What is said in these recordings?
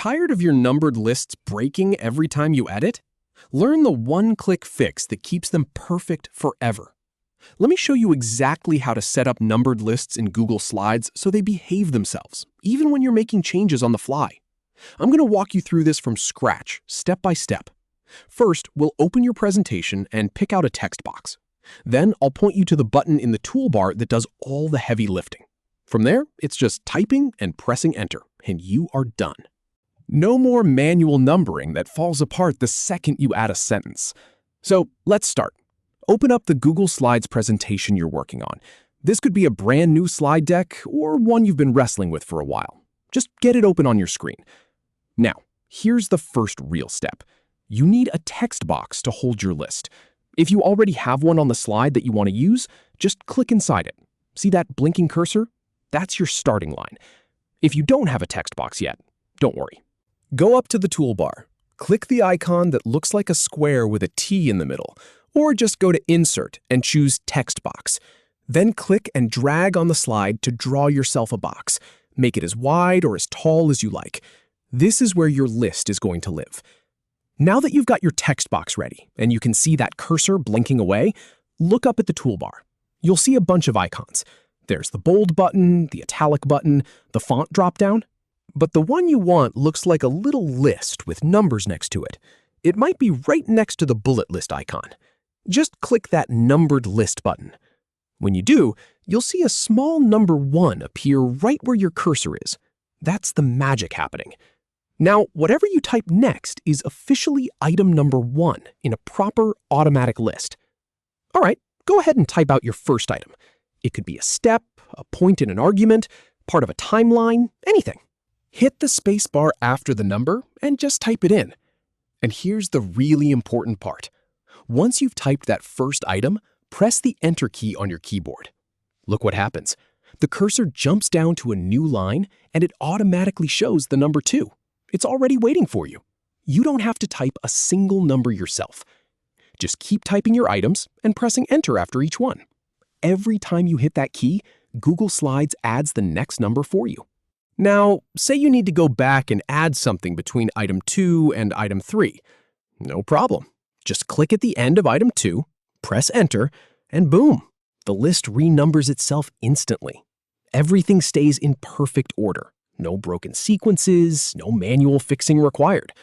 Tired of your numbered lists breaking every time you edit? Learn the one-click fix that keeps them perfect forever. Let me show you exactly how to set up numbered lists in Google Slides so they behave themselves, even when you're making changes on the fly. I'm going to walk you through this from scratch, step by step. First, we'll open your presentation and pick out a text box. Then I'll point you to the button in the toolbar that does all the heavy lifting. From there, it's just typing and pressing enter, and you are done. No more manual numbering that falls apart the second you add a sentence. So let's start. Open up the Google Slides presentation you're working on. This could be a brand new slide deck or one you've been wrestling with for a while. Just get it open on your screen. Now, here's the first real step. You need a text box to hold your list. If you already have one on the slide that you want to use, just click inside it. See that blinking cursor? That's your starting line. If you don't have a text box yet, don't worry. Go up to the toolbar. Click the icon that looks like a square with a T in the middle, or just go to Insert and choose Text Box. Then click and drag on the slide to draw yourself a box. Make it as wide or as tall as you like. This is where your list is going to live. Now that you've got your text box ready and you can see that cursor blinking away, look up at the toolbar. You'll see a bunch of icons. There's the bold button, the italic button, the font dropdown. But the one you want looks like a little list with numbers next to it. It might be right next to the bullet list icon. Just click that numbered list button. When you do, you'll see a small number 1 appear right where your cursor is. That's the magic happening. Now, whatever you type next is officially item number 1 in a proper automatic list. All right, go ahead and type out your first item. It could be a step, a point in an argument, part of a timeline, anything. Hit the space bar after the number and just type it in. And here's the really important part. Once you've typed that first item, press the Enter key on your keyboard. Look what happens. The cursor jumps down to a new line and it automatically shows the number 2. It's already waiting for you. You don't have to type a single number yourself. Just keep typing your items and pressing Enter after each one. Every time you hit that key, Google Slides adds the next number for you. Now, say you need to go back and add something between item 2 and item 3. No problem. Just click at the end of item 2, press Enter, and boom, the list renumbers itself instantly. Everything stays in perfect order. No broken sequences, no manual fixing required.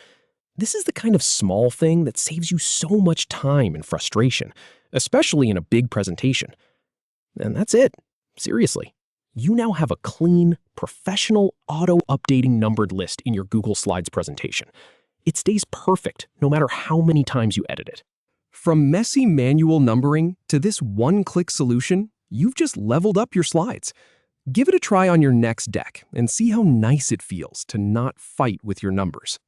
This is the kind of small thing that saves you so much time and frustration, especially in a big presentation. And that's it. Seriously. You now have a clean, professional, auto-updating numbered list in your Google Slides presentation. It stays perfect no matter how many times you edit it. From messy manual numbering to this one-click solution, you've just leveled up your slides. Give it a try on your next deck and see how nice it feels to not fight with your numbers.